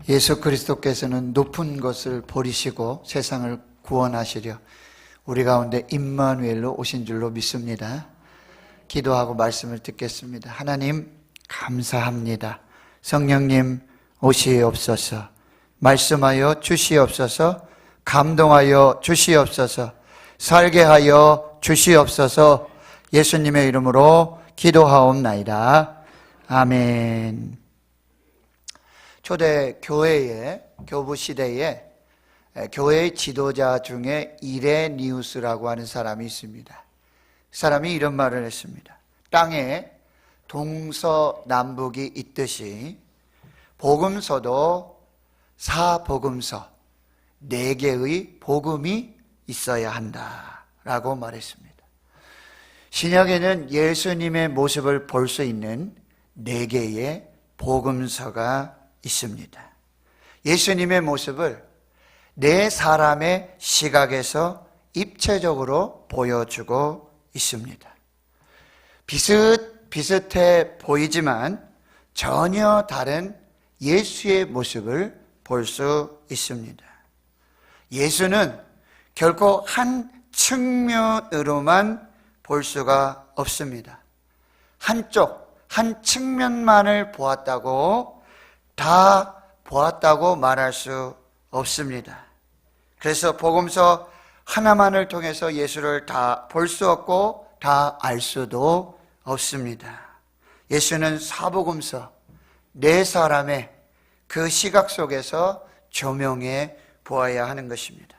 예수 그리스도께서는 높은 것을 버리시고 세상을 구원하시려 우리 가운데 임마누엘로 오신 줄로 믿습니다. 기도하고 말씀을 듣겠습니다. 하나님 감사합니다. 성령님 오시옵소서. 말씀하여 주시옵소서. 감동하여 주시옵소서. 살게 하여 주시옵소서. 예수님의 이름으로 기도하옵나이다. 아멘. 초대 교회의 교부 시대에 교회의 지도자 중에 이레니우스라고 하는 사람이 있습니다. 그 사람이 이런 말을 했습니다. 땅에 동서남북이 있듯이 복음서도 사복음서 4개의 복음이 있어야 한다라고 말했습니다. 신약에는 예수님의 모습을 볼 수 있는 4개의 복음서가 있습니다. 예수님의 모습을 4사람의 시각에서 입체적으로 보여주고 있습니다. 비슷비슷해 보이지만 전혀 다른 예수의 모습을 볼 수 있습니다. 예수는 결코 한 측면으로만 볼 수가 없습니다. 한 측면만을 보았다고 다 보았다고 말할 수 없습니다. 그래서 복음서 하나만을 통해서 예수를 다 볼 수 없고 다 알 수도 없습니다. 예수는 사복음서 4사람의 그 시각 속에서 조명해 보아야 하는 것입니다.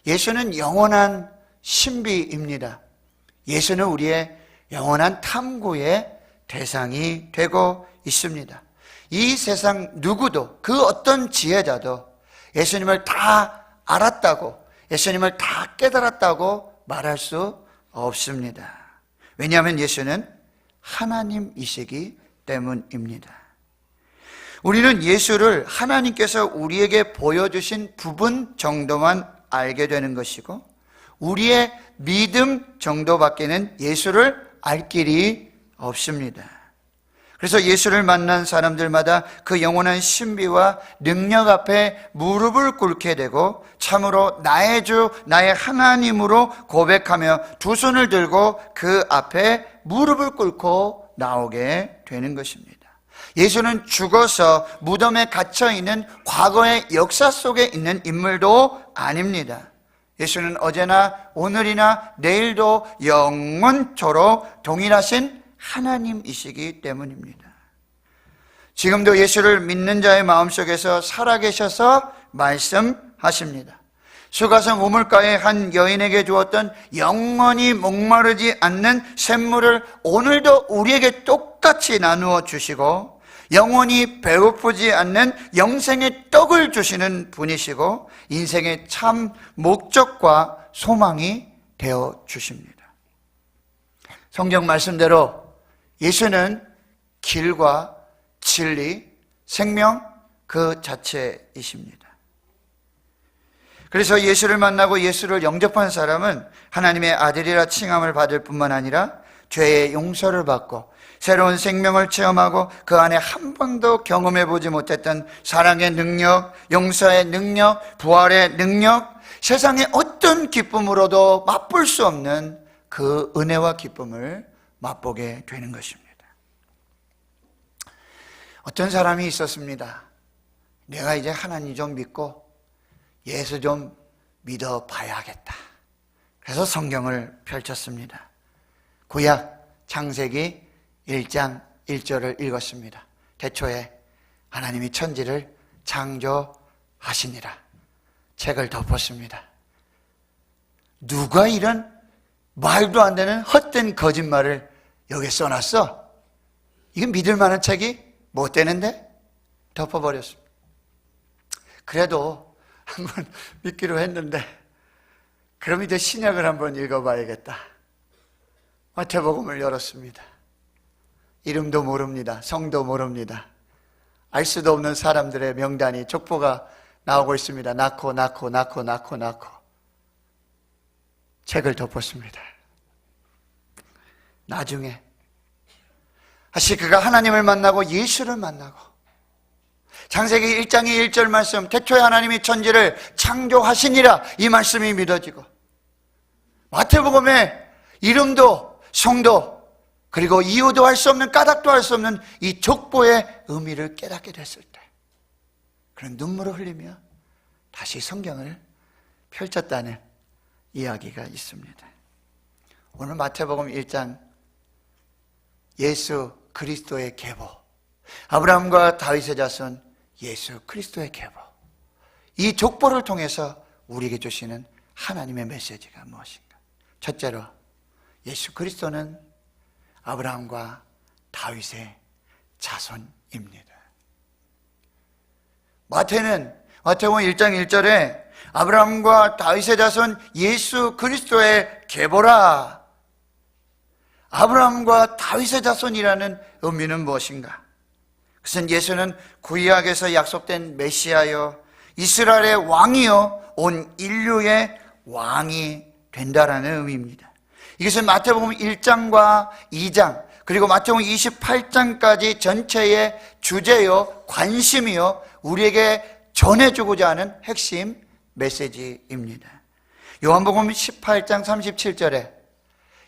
예수는 영원한 신비입니다. 예수는 우리의 영원한 탐구의 대상이 되고 있습니다. 이 세상 누구도 그 어떤 지혜자도 예수님을 다 알았다고 예수님을 다 깨달았다고 말할 수 없습니다. 왜냐하면 예수는 하나님이시기 때문입니다. 우리는 예수를 하나님께서 우리에게 보여주신 부분 정도만 알게 되는 것이고 우리의 믿음 정도밖에는 예수를 알 길이 없습니다. 그래서 예수를 만난 사람들마다 그 영원한 신비와 능력 앞에 무릎을 꿇게 되고 참으로 나의 주, 나의 하나님으로 고백하며 두 손을 들고 그 앞에 무릎을 꿇고 나오게 되는 것입니다. 예수는 죽어서 무덤에 갇혀있는 과거의 역사 속에 있는 인물도 아닙니다. 예수는 어제나 오늘이나 내일도 영원토록 동일하신 하나님이시기 때문입니다. 지금도 예수를 믿는 자의 마음속에서 살아계셔서 말씀하십니다. 수가성 우물가의 한 여인에게 주었던 영원히 목마르지 않는 샘물을 오늘도 우리에게 똑같이 나누어 주시고 영원히 배고프지 않는 영생의 떡을 주시는 분이시고 인생의 참 목적과 소망이 되어 주십니다. 성경 말씀대로 예수는 길과 진리, 생명 그 자체이십니다. 그래서 예수를 만나고 예수를 영접한 사람은 하나님의 아들이라 칭함을 받을 뿐만 아니라 죄의 용서를 받고 새로운 생명을 체험하고 그 안에 한 번도 경험해 보지 못했던 사랑의 능력, 용서의 능력, 부활의 능력, 세상의 어떤 기쁨으로도 맛볼 수 없는 그 은혜와 기쁨을 맛보게 되는 것입니다. 어떤 사람이 있었습니다. 내가 이제 하나님 좀 믿고 예수 좀 믿어봐야겠다. 그래서 성경을 펼쳤습니다. 구약 창세기 1장 1절을 읽었습니다. 태초에 하나님이 천지를 창조하시니라. 책을 덮었습니다. 누가 이런 말도 안 되는 헛된 거짓말을 여기에 써놨어? 이건 믿을 만한 책이 못 되는데? 덮어버렸습니다. 그래도 한번 믿기로 했는데 그럼 이제 신약을 한번 읽어봐야겠다. 마태복음을 열었습니다. 이름도 모릅니다. 성도 모릅니다. 알 수도 없는 사람들의 명단이 족보가 나오고 있습니다. 낳고 책을 덮었습니다. 나중에 다시 그가 하나님을 만나고 예수를 만나고 창세기 1장의 1절 말씀, 태초에 하나님이 천지를 창조하시니라, 이 말씀이 믿어지고, 마태복음에 이름도 성도 그리고 이유도 할 수 없는, 까닭도 할 수 없는 이 족보의 의미를 깨닫게 됐을 때 그런 눈물을 흘리며 다시 성경을 펼쳤다는 이야기가 있습니다. 오늘 마태복음 1장 예수 그리스도의 계보, 아브라함과 다윗의 자손 예수 그리스도의 계보, 이 족보를 통해서 우리에게 주시는 하나님의 메시지가 무엇인가? 첫째로, 예수 그리스도는 아브라함과 다윗의 자손입니다. 마태복음 1장 1절에 아브라함과 다윗의 자손 예수 그리스도의 계보라. 아브라함과 다윗의 자손이라는 의미는 무엇인가? 그것은 예수는 구약에서 약속된 메시아요, 이스라엘의 왕이요, 온 인류의 왕이 된다라는 의미입니다. 이것은 마태복음 1장과 2장 그리고 마태복음 28장까지 전체의 주제요, 관심이요, 우리에게 전해주고자 하는 핵심 메시지입니다. 요한복음 18장 37절에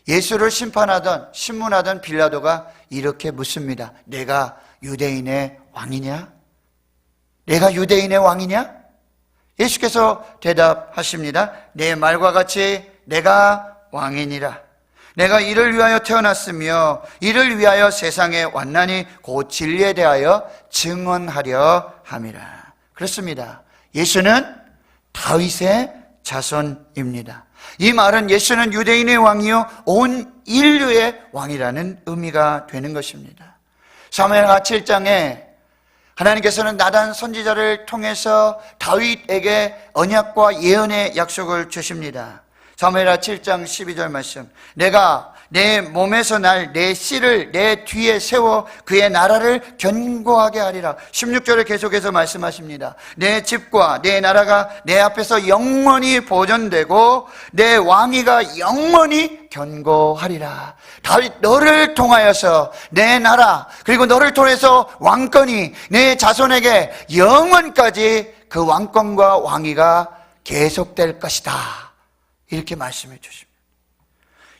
예수를 신문하던 빌라도가 이렇게 묻습니다. 내가 유대인의 왕이냐? 내가 유대인의 왕이냐? 예수께서 대답하십니다. 내 말과 같이 내가 왕이니라. 내가 이를 위하여 태어났으며 이를 위하여 세상에 왔나니 곧 진리에 대하여 증언하려 함이라. 그렇습니다. 예수는 다윗의 자손입니다. 이 말은 예수는 유대인의 왕이요 온 인류의 왕이라는 의미가 되는 것입니다. 사무엘하 7장에 하나님께서는 나단 선지자를 통해서 다윗에게 언약과 예언의 약속을 주십니다. 사무엘하 7장 12절 말씀, 내가 내 몸에서 날 내 씨를 내 뒤에 세워 그의 나라를 견고하게 하리라. 16절에 계속해서 말씀하십니다. 내 집과 내 나라가 내 앞에서 영원히 보존되고 내 왕위가 영원히 견고하리라. 다윗, 너를 통하여서 내 나라 그리고 너를 통해서 왕권이 내 자손에게 영원까지 그 왕권과 왕위가 계속될 것이다, 이렇게 말씀해 주십니다.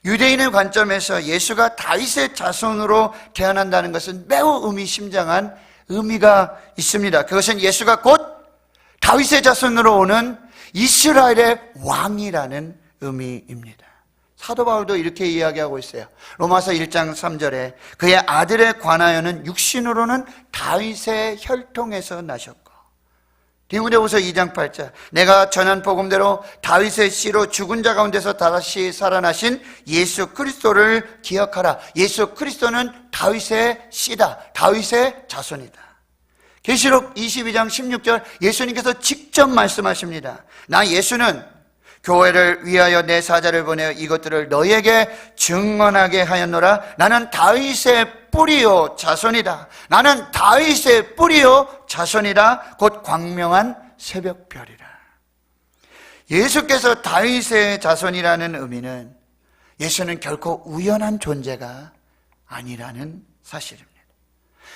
유대인의 관점에서 예수가 다윗의 자손으로 태어난다는 것은 매우 의미심장한 의미가 있습니다. 그것은 예수가 곧 다윗의 자손으로 오는 이스라엘의 왕이라는 의미입니다. 사도 바울도 이렇게 이야기하고 있어요. 로마서 1장 3절에 그의 아들에 관하여는 육신으로는 다윗의 혈통에서 나셨고, 디모데후서 2장 8절 내가 전한 복음대로 다윗의 씨로 죽은 자 가운데서 다시 살아나신 예수 그리스도를 기억하라. 예수 그리스도는 다윗의 씨다, 다윗의 자손이다. 계시록 22장 16절 예수님께서 직접 말씀하십니다. 나 예수는 교회를 위하여 내 사자를 보내어 이것들을 너희에게 증언하게 하였노라. 나는 다윗의 뿌리요 자손이다. 나는 다윗의 뿌리요 자손이다. 곧 광명한 새벽별이라. 예수께서 다윗의 자손이라는 의미는 예수는 결코 우연한 존재가 아니라는 사실입니다.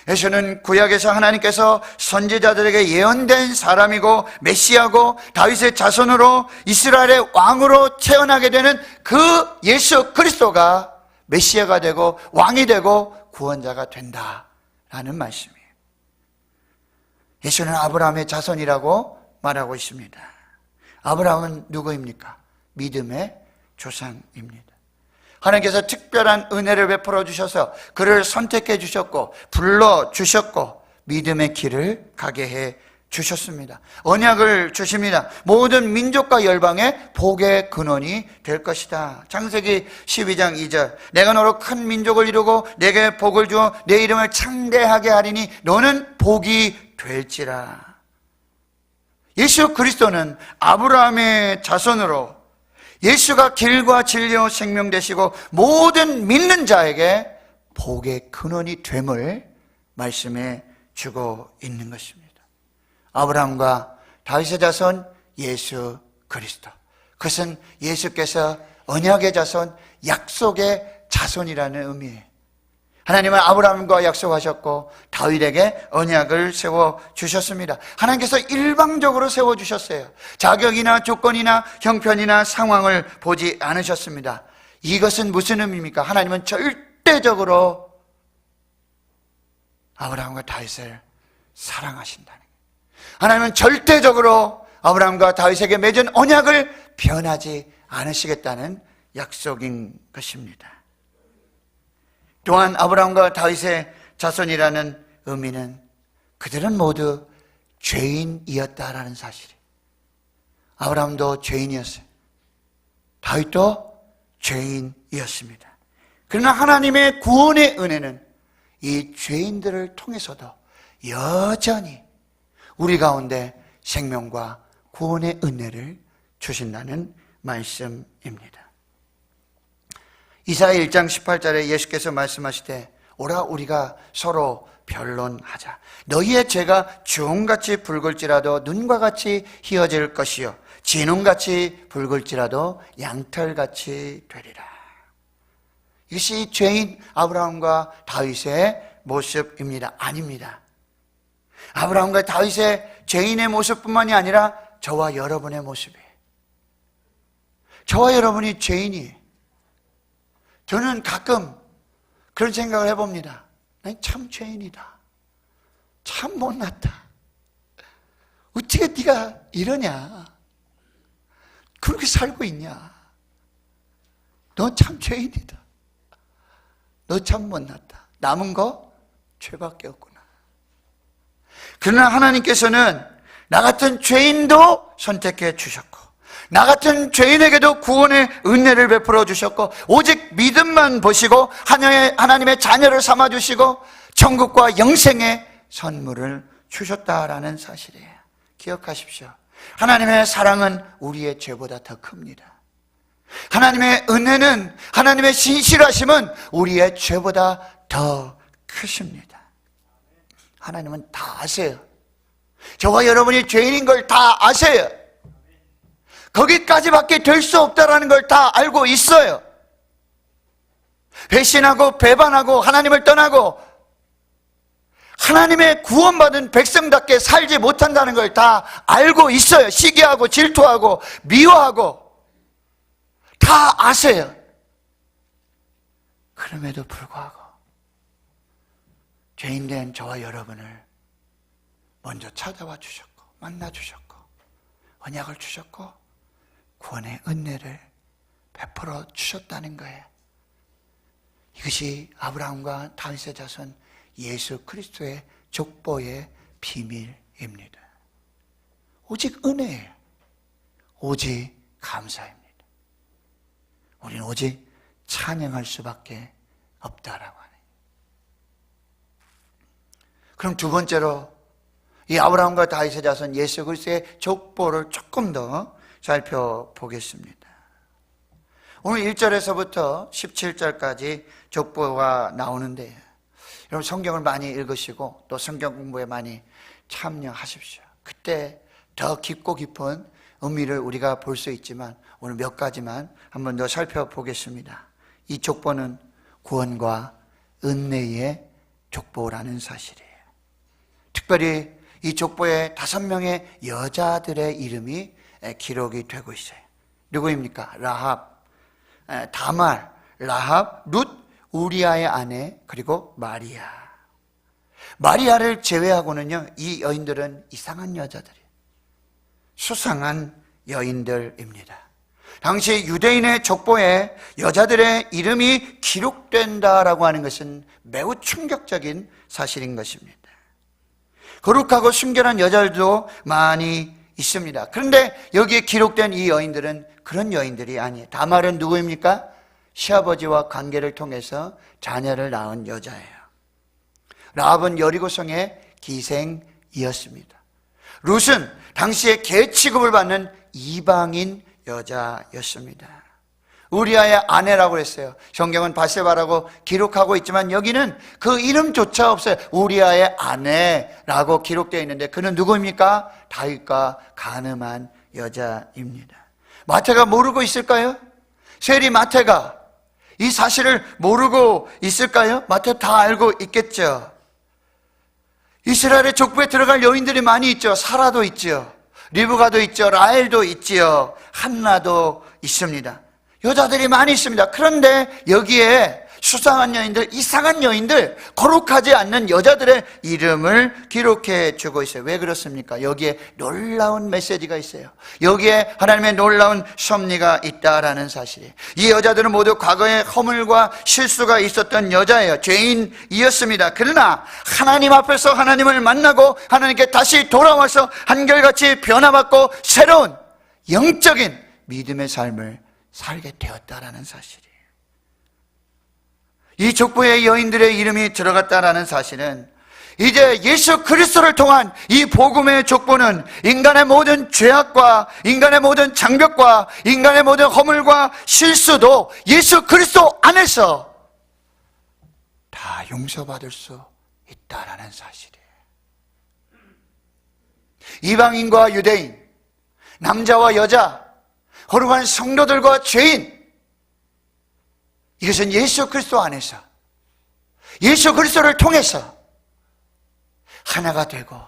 예수는 구약에서 하나님께서 선지자들에게 예언된 사람이고 메시아고 다윗의 자손으로 이스라엘의 왕으로 태어나게 되는 그 예수 그리스도가 메시아가 되고 왕이 되고 구원자가 된다라는 말씀이에요. 예수는 아브라함의 자손이라고 말하고 있습니다. 아브라함은 누구입니까? 믿음의 조상입니다. 하나님께서 특별한 은혜를 베풀어 주셔서 그를 선택해 주셨고 불러 주셨고 믿음의 길을 가게 해 주셨습니다. 언약을 주십니다. 모든 민족과 열방의 복의 근원이 될 것이다. 창세기 12장 2절 내가 너로 큰 민족을 이루고 내게 복을 주어 내 이름을 창대하게 하리니 너는 복이 될지라. 예수 그리스도는 아브라함의 자손으로 예수가 길과 진리와 생명 되시고 모든 믿는 자에게 복의 근원이 됨을 말씀해 주고 있는 것입니다. 아브라함과 다윗의 자손 예수 그리스도, 그것은 예수께서 언약의 자손, 약속의 자손이라는 의미예요. 하나님은 아브라함과 약속하셨고 다윗에게 언약을 세워주셨습니다. 하나님께서 일방적으로 세워주셨어요. 자격이나 조건이나 형편이나 상황을 보지 않으셨습니다. 이것은 무슨 의미입니까? 하나님은 절대적으로 아브라함과 다윗을 사랑하신다는 거예요. 하나님은 절대적으로 아브라함과 다윗에게 맺은 언약을 변하지 않으시겠다는 약속인 것입니다. 또한 아브라함과 다윗의 자손이라는 의미는 그들은 모두 죄인이었다라는 사실이에요. 아브라함도 죄인이었어요. 다윗도 죄인이었습니다. 그러나 하나님의 구원의 은혜는 이 죄인들을 통해서도 여전히 우리 가운데 생명과 구원의 은혜를 주신다는 말씀입니다. 이사야 1장 18절에 예수께서 말씀하시되 오라 우리가 서로 변론하자. 너희의 죄가 주홍같이 붉을지라도 눈과 같이 희어질 것이요 진홍같이 붉을지라도 양털같이 되리라. 이것이 죄인 아브라함과 다윗의 모습입니다. 아닙니다. 아브라함과 다윗의 죄인의 모습뿐만이 아니라 저와 여러분의 모습이에요. 저와 여러분이 죄인이에요. 저는 가끔 그런 생각을 해봅니다. 난 참 죄인이다. 참 못났다. 어떻게 네가 이러냐? 그렇게 살고 있냐? 넌 참 죄인이다. 너 참 못났다. 남은 거 죄밖에 없구나. 그러나 하나님께서는 나 같은 죄인도 선택해 주셨고 나 같은 죄인에게도 구원의 은혜를 베풀어 주셨고 오직 믿음만 보시고 하나님의 자녀를 삼아주시고 천국과 영생의 선물을 주셨다라는 사실이에요. 기억하십시오. 하나님의 사랑은 우리의 죄보다 더 큽니다. 하나님의 은혜는, 하나님의 신실하심은 우리의 죄보다 더 크십니다. 하나님은 다 아세요. 저와 여러분이 죄인인 걸 다 아세요. 거기까지밖에 될 수 없다는 걸 다 알고 있어요. 배신하고 배반하고 하나님을 떠나고 하나님의 구원받은 백성답게 살지 못한다는 걸 다 알고 있어요. 시기하고 질투하고 미워하고 다 아세요. 그럼에도 불구하고 죄인된 저와 여러분을 먼저 찾아와 주셨고 만나 주셨고 언약을 주셨고 구원의 은혜를 베풀어 주셨다는 거예요. 이것이 아브라함과 다윗의 자손 예수 그리스도의 족보의 비밀입니다. 오직 은혜예요. 오직 감사입니다. 우리는 오직 찬양할 수밖에 없다라고 하네요. 그럼 두 번째로 이 아브라함과 다윗의 자손 예수 그리스도의 족보를 조금 더 살펴보겠습니다. 오늘 1절에서부터 17절까지 족보가 나오는데 여러분 성경을 많이 읽으시고 또 성경 공부에 많이 참여하십시오. 그때 더 깊고 깊은 의미를 우리가 볼 수 있지만 오늘 몇 가지만 한번 더 살펴보겠습니다. 이 족보는 구원과 은혜의 족보라는 사실이에요. 특별히 이 족보에 5명의 여자들의 이름이 기록이 되고 있어요. 누구입니까? 라합, 다말, 라합, 룻, 우리아의 아내, 그리고 마리아. 마리아를 제외하고는요, 이 여인들은 이상한 여자들이에요. 수상한 여인들입니다. 당시 유대인의 족보에 여자들의 이름이 기록된다라고 하는 것은 매우 충격적인 사실인 것입니다. 거룩하고 순결한 여자들도 많이 있습니다. 그런데 여기에 기록된 이 여인들은 그런 여인들이 아니에요. 다말은 누구입니까? 시아버지와 관계를 통해서 자녀를 낳은 여자예요. 라합은 여리고성의 기생이었습니다. 룻은 당시에 개 취급을 받는 이방인 여자였습니다. 우리아의 아내라고 했어요. 성경은 바세바라고 기록하고 있지만 여기는 그 이름조차 없어요. 우리아의 아내라고 기록되어 있는데 그는 누구입니까? 다윗과 간음한 여자입니다. 마태가 모르고 있을까요? 세리 마태가 이 사실을 모르고 있을까요? 마태오 다 알고 있겠죠. 이스라엘의 족보에 들어갈 여인들이 많이 있죠. 사라도 있죠. 리브가도 있죠. 라헬도 있지요. 한나도 있습니다. 여자들이 많이 있습니다. 그런데 여기에 수상한 여인들, 이상한 여인들, 거룩하지 않는 여자들의 이름을 기록해 주고 있어요. 왜 그렇습니까? 여기에 놀라운 메시지가 있어요. 여기에 하나님의 놀라운 섭리가 있다라는 사실이에요. 이 여자들은 모두 과거에 허물과 실수가 있었던 여자예요. 죄인이었습니다. 그러나 하나님 앞에서 하나님을 만나고 하나님께 다시 돌아와서 한결같이 변화받고 새로운 영적인 믿음의 삶을 살게 되었다라는 사실이에요. 이 족보에 여인들의 이름이 들어갔다라는 사실은 이제 예수 그리스도를 통한 이 복음의 족보는 인간의 모든 죄악과 인간의 모든 장벽과 인간의 모든 허물과 실수도 예수 그리스도 안에서 다 용서받을 수 있다라는 사실이에요. 이방인과 유대인, 남자와 여자, 거룩한 성도들과 죄인, 이것은 예수 그리스도 안에서 예수 그리스도를 통해서 하나가 되고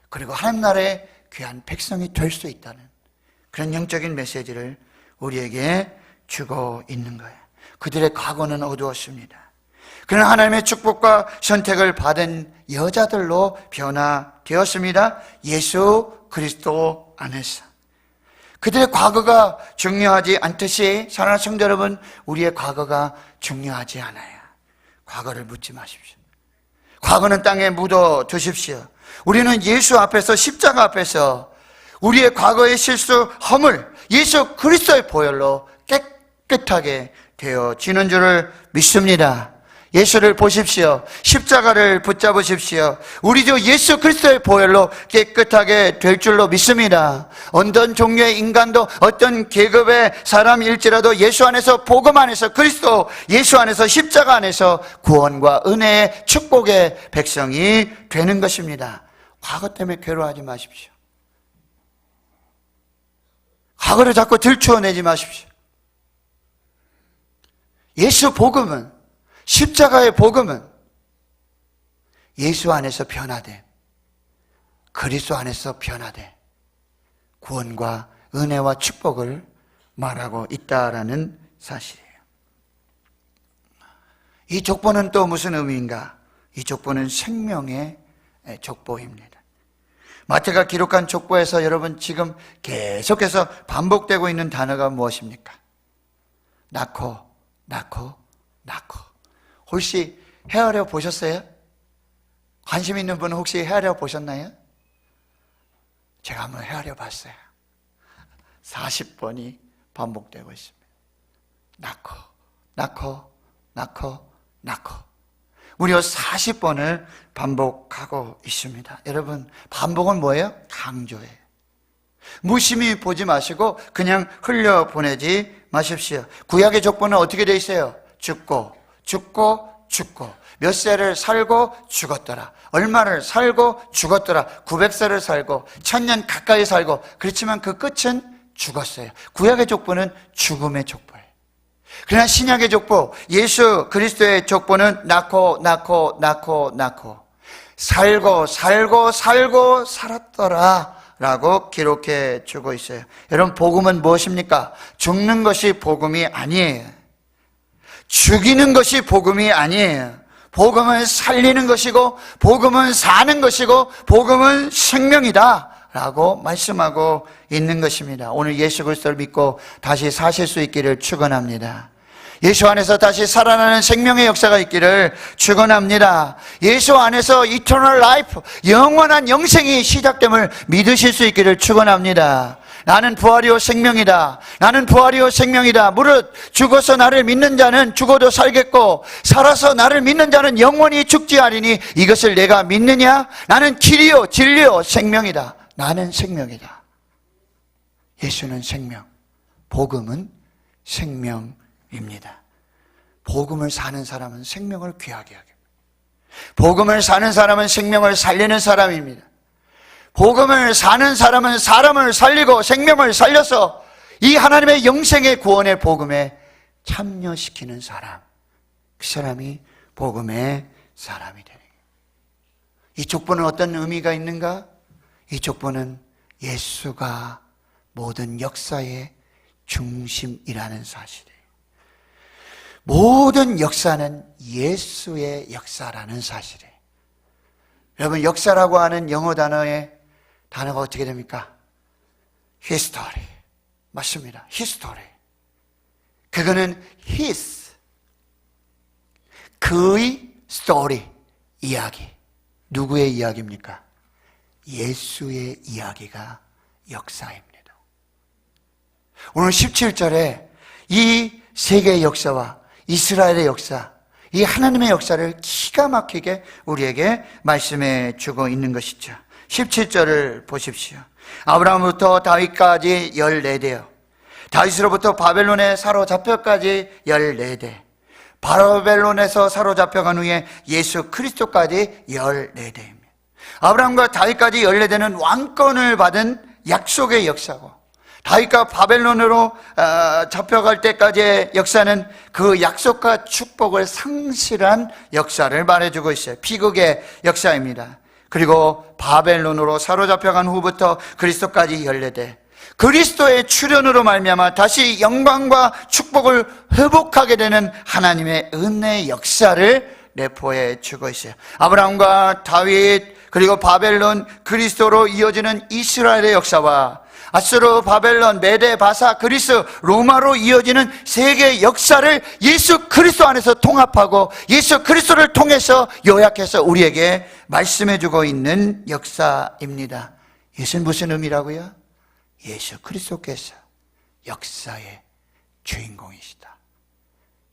그리고 하나님 나라의 귀한 백성이 될 수 있다는 그런 영적인 메시지를 우리에게 주고 있는 거예요. 그들의 과거는 어두웠습니다. 그러나 하나님의 축복과 선택을 받은 여자들로 변화되었습니다. 예수 그리스도 안에서. 그들의 과거가 중요하지 않듯이 사랑하는 성도 여러분, 우리의 과거가 중요하지 않아요. 과거를 묻지 마십시오. 과거는 땅에 묻어 두십시오. 우리는 예수 앞에서, 십자가 앞에서 우리의 과거의 실수, 허물, 예수 그리스도의 보혈로 깨끗하게 되어지는 줄을 믿습니다. 예수를 보십시오. 십자가를 붙잡으십시오. 우리 주 예수 그리스도의 보혈로 깨끗하게 될 줄로 믿습니다. 어떤 종류의 인간도 어떤 계급의 사람일지라도 예수 안에서, 복음 안에서, 그리스도 예수 안에서, 십자가 안에서 구원과 은혜의 축복의 백성이 되는 것입니다. 과거 때문에 괴로워하지 마십시오. 과거를 자꾸 들추어내지 마십시오. 예수 복음은, 십자가의 복음은 예수 안에서 변화돼, 그리스도 안에서 변화돼 구원과 은혜와 축복을 말하고 있다라는 사실이에요. 이 족보는 또 무슨 의미인가? 이 족보는 생명의 족보입니다. 마태가 기록한 족보에서 여러분 지금 계속해서 반복되고 있는 단어가 무엇입니까? 낳고, 낳고, 낳고. 혹시 헤아려 보셨어요? 관심 있는 분은 혹시 헤아려 보셨나요? 제가 한번 헤아려 봤어요. 40번이 반복되고 있습니다. 낳고, 낳고, 낳고, 낳고. 무려 40번을 반복하고 있습니다. 여러분, 반복은 뭐예요? 강조예요. 무심히 보지 마시고 그냥 흘려보내지 마십시오. 구약의 족보는 어떻게 돼 있어요? 죽고, 죽고, 죽고, 몇 세를 살고 죽었더라, 얼마를 살고 죽었더라, 900세를 살고 1000년 가까이 살고, 그렇지만 그 끝은 죽었어요. 구약의 족보는 죽음의 족보예요. 그러나 신약의 족보, 예수 그리스도의 족보는 낳고, 낳고, 낳고, 낳고, 살고, 살고, 살고, 살았더라 라고 기록해 주고 있어요. 여러분, 복음은 무엇입니까? 죽는 것이 복음이 아니에요. 죽이는 것이 복음이 아니에요. 복음은 살리는 것이고, 복음은 사는 것이고, 복음은 생명이다 라고 말씀하고 있는 것입니다. 오늘 예수 그리스도를 믿고 다시 사실 수 있기를 축원합니다. 예수 안에서 다시 살아나는 생명의 역사가 있기를 축원합니다. 예수 안에서 eternal life, 영원한 영생이 시작됨을 믿으실 수 있기를 축원합니다. 나는 부활이요 생명이다. 나는 부활이요 생명이다. 무릇 죽어서 나를 믿는 자는 죽어도 살겠고, 살아서 나를 믿는 자는 영원히 죽지 아니니 이것을 내가 믿느냐? 나는 길이요 진리요 생명이다. 나는 생명이다. 예수는 생명, 복음은 생명입니다. 복음을 사는 사람은 생명을 귀하게 하게 합니다. 복음을 사는 사람은 생명을 살리는 사람입니다. 복음을 사는 사람은 사람을 살리고 생명을 살려서 이 하나님의 영생의 구원의 복음에 참여시키는 사람, 그 사람이 복음의 사람이 되는 거예요. 이 족보는 어떤 의미가 있는가? 이 족보는 예수가 모든 역사의 중심이라는 사실이에요. 모든 역사는 예수의 역사라는 사실이에요. 여러분, 역사라고 하는 영어 단어의 단어가 어떻게 됩니까? history. 맞습니다. history. 그거는 his, 그의 story, 이야기. 누구의 이야기입니까? 예수의 이야기가 역사입니다. 오늘 17절에 이 세계의 역사와 이스라엘의 역사, 이 하나님의 역사를 기가 막히게 우리에게 말씀해 주고 있는 것이죠. 17절을 보십시오. 아브라함부터 다윗까지 14대요. 다윗으로부터 바벨론에 사로잡혀까지 14대. 바벨론에서 사로잡혀간 후에 예수 그리스도까지 14대입니다. 아브라함과 다윗까지 14대는 왕권을 받은 약속의 역사고, 다윗과 바벨론으로 잡혀갈 때까지의 역사는 그 약속과 축복을 상실한 역사를 말해주고 있어요. 비극의 역사입니다. 그리고 바벨론으로 사로잡혀간 후부터 그리스도까지 14대. 그리스도의 출현으로 말미암아 다시 영광과 축복을 회복하게 되는 하나님의 은혜의 역사를 내포해 주고 있어요. 아브라함과 다윗, 그리고 바벨론, 그리스도로 이어지는 이스라엘의 역사와 아수르, 바벨론, 메데, 바사, 그리스, 로마로 이어지는 세계의 역사를 예수 그리스도 안에서 통합하고 예수 그리스도를 통해서 요약해서 우리에게 말씀해주고 있는 역사입니다. 이것은 무슨 의미라고요? 예수 그리스도께서 역사의 주인공이시다.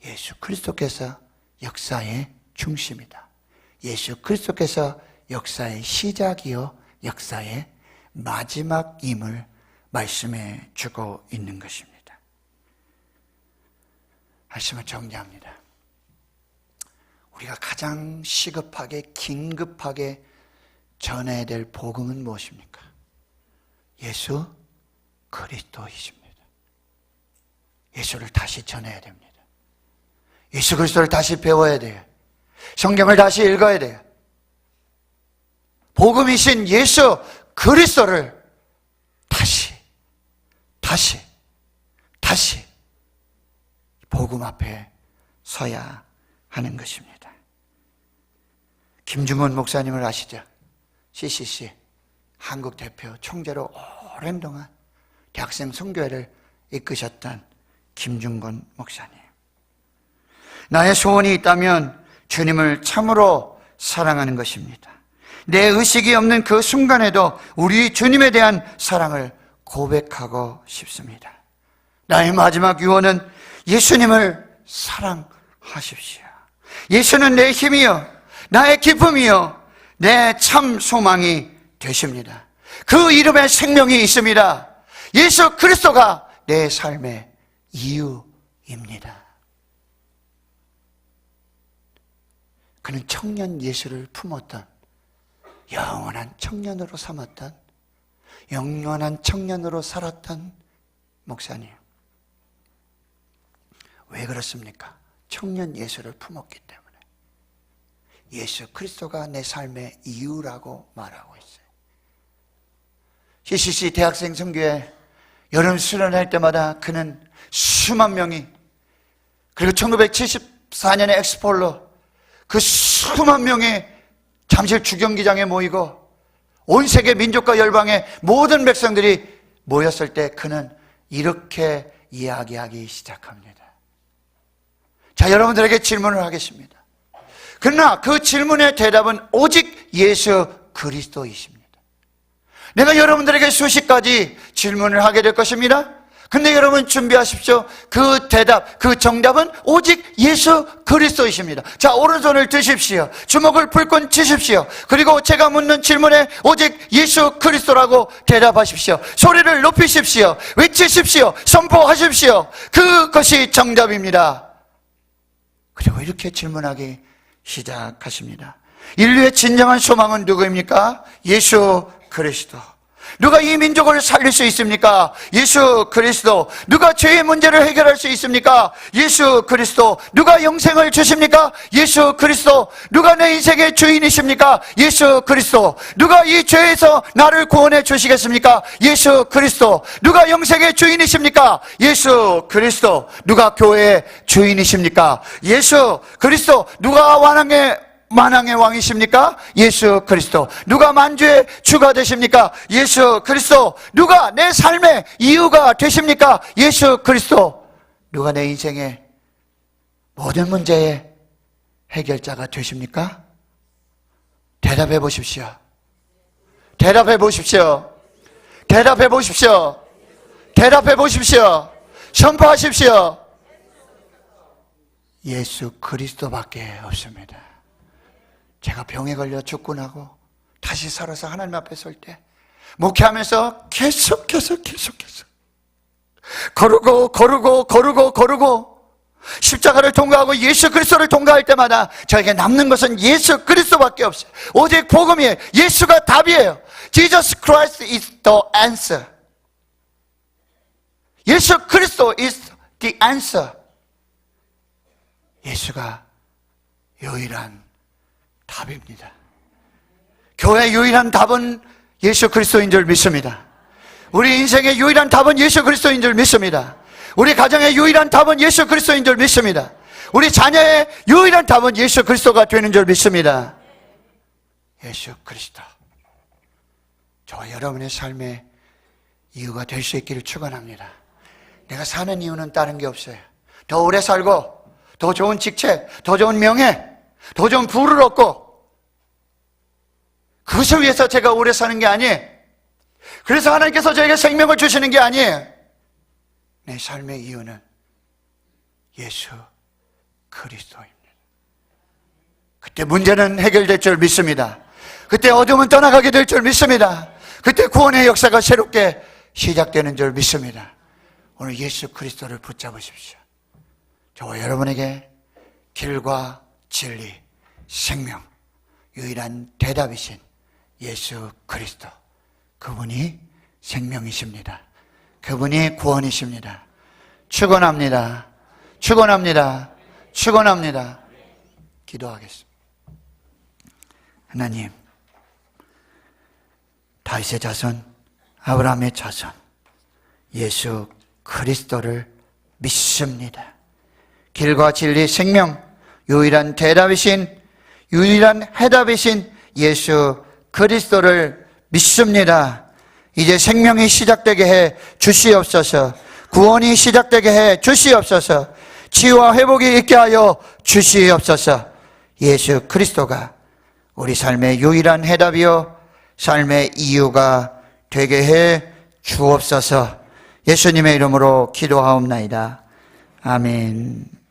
예수 그리스도께서 역사의 중심이다. 예수 그리스도께서 역사의 시작이요 역사의 마지막임을 말씀해 주고 있는 것입니다. 말씀을 정리합니다. 우리가 가장 시급하게 긴급하게 전해야 될 복음은 무엇입니까? 예수 그리스도이십니다. 예수를 다시 전해야 됩니다. 예수 그리스도를 다시 배워야 돼요. 성경을 다시 읽어야 돼요. 복음이신 예수 그리스도를 다시 복음 앞에 서야 하는 것입니다. 김중원 목사님을 아시죠? CCC 한국 대표 총재로 오랜 동안 대학생 선교회를 이끄셨던 김중건 목사님. 나의 소원이 있다면 주님을 참으로 사랑하는 것입니다. 내 의식이 없는 그 순간에도 우리 주님에 대한 사랑을 고백하고 싶습니다. 나의 마지막 유언은 예수님을 사랑하십시오. 예수는 내 힘이요 나의 기쁨이요 내 참 소망이 되십니다. 그 이름에 생명이 있습니다. 예수 그리스도가 내 삶의 이유입니다. 그는 청년 예수를 품었던, 영원한 청년으로 삼았던, 영원한 청년으로 살았던 목사님. 왜 그렇습니까? 청년 예수를 품었기 때문에. 예수 그리스도가 내 삶의 이유라고 말하고 있어요. CCC 대학생 선교회 여름 수련할 때마다 그는 수만 명이, 그리고 1974년에 엑스폴로 그 수만 명이 잠실 주경기장에 모이고 온 세계 민족과 열방의 모든 백성들이 모였을 때 그는 이렇게 이야기하기 시작합니다. 자, 여러분들에게 질문을 하겠습니다. 그러나 그 질문의 대답은 오직 예수 그리스도이십니다. 내가 여러분들에게 수십 가지 질문을 하게 될 것입니다. 근데 여러분 준비하십시오. 그 대답, 그 정답은 오직 예수 그리스도이십니다. 자, 오른손을 드십시오. 주먹을 불끈 치십시오. 그리고 제가 묻는 질문에 오직 예수 그리스도라고 대답하십시오. 소리를 높이십시오. 외치십시오. 선포하십시오. 그것이 정답입니다. 그리고 이렇게 질문하기 시작하십니다. 인류의 진정한 소망은 누구입니까? 예수 그리스도. 누가 이 민족을 살릴 수 있습니까? 예수 그리스도. 누가 죄의 문제를 해결할 수 있습니까? 예수 그리스도. 누가 영생을 주십니까? 예수 그리스도. 누가 내 인생의 주인이십니까? 예수 그리스도. 누가 이 죄에서 나를 구원해 주시겠습니까? 예수 그리스도. 누가 영생의 주인이십니까? 예수 그리스도. 누가 교회의 주인이십니까? 예수 그리스도. 누가 만왕의 왕이십니까? 예수 그리스도. 누가 만주의 주가 되십니까? 예수 그리스도. 누가 내 삶의 이유가 되십니까? 예수 그리스도. 누가 내 인생의 모든 문제의 해결자가 되십니까? 대답해 보십시오. 대답해 보십시오. 대답해 보십시오. 대답해 보십시오. 선포하십시오. 예수 그리스도밖에 없습니다. 제가 병에 걸려 죽고 나고 다시 살아서 하나님 앞에 설 때 목회하면서 계속해서 거르고 십자가를 통과하고 예수 그리스도를 통과할 때마다 저에게 남는 것은 예수 그리스도밖에 없어요. 오직 복음이에요. 예수가 답이에요. Jesus Christ is the answer. 예수 그리스도 is the answer. 예수가 유일한 답입니다. 교회의 유일한 답은 예수 그리스도인 줄 믿습니다. 우리 인생의 유일한 답은 예수 그리스도인 줄 믿습니다. 우리 가정의 유일한 답은 예수 그리스도인 줄 믿습니다. 우리 자녀의 유일한 답은 예수 그리스도가 되는 줄 믿습니다. 예수 그리스도. 저와 여러분의 삶의 이유가 될 수 있기를 축원합니다. 내가 사는 이유는 다른 게 없어요. 더 오래 살고 더 좋은 직책, 더 좋은 명예, 더 좋은 부를 얻고 그것을 위해서 제가 오래 사는 게 아니에요. 그래서 하나님께서 저에게 생명을 주시는 게 아니에요. 내 삶의 이유는 예수 그리스도입니다. 그때 문제는 해결될 줄 믿습니다. 그때 어둠은 떠나가게 될 줄 믿습니다. 그때 구원의 역사가 새롭게 시작되는 줄 믿습니다. 오늘 예수 그리스도를 붙잡으십시오. 저와 여러분에게 길과 진리, 생명, 유일한 대답이신 예수 그리스도. 그분이 생명이십니다. 그분이 구원이십니다. 축원합니다. 축원합니다. 축원합니다. 기도하겠습니다. 하나님, 다윗의 자손, 아브라함의 자손, 예수 그리스도를 믿습니다. 길과 진리, 생명, 유일한 대답이신, 유일한 해답이신 예수 그리스도를 믿습니다. 이제 생명이 시작되게 해 주시옵소서. 구원이 시작되게 해 주시옵소서. 치유와 회복이 있게 하여 주시옵소서. 예수 그리스도가 우리 삶의 유일한 해답이요 삶의 이유가 되게 해 주옵소서. 예수님의 이름으로 기도하옵나이다. 아멘.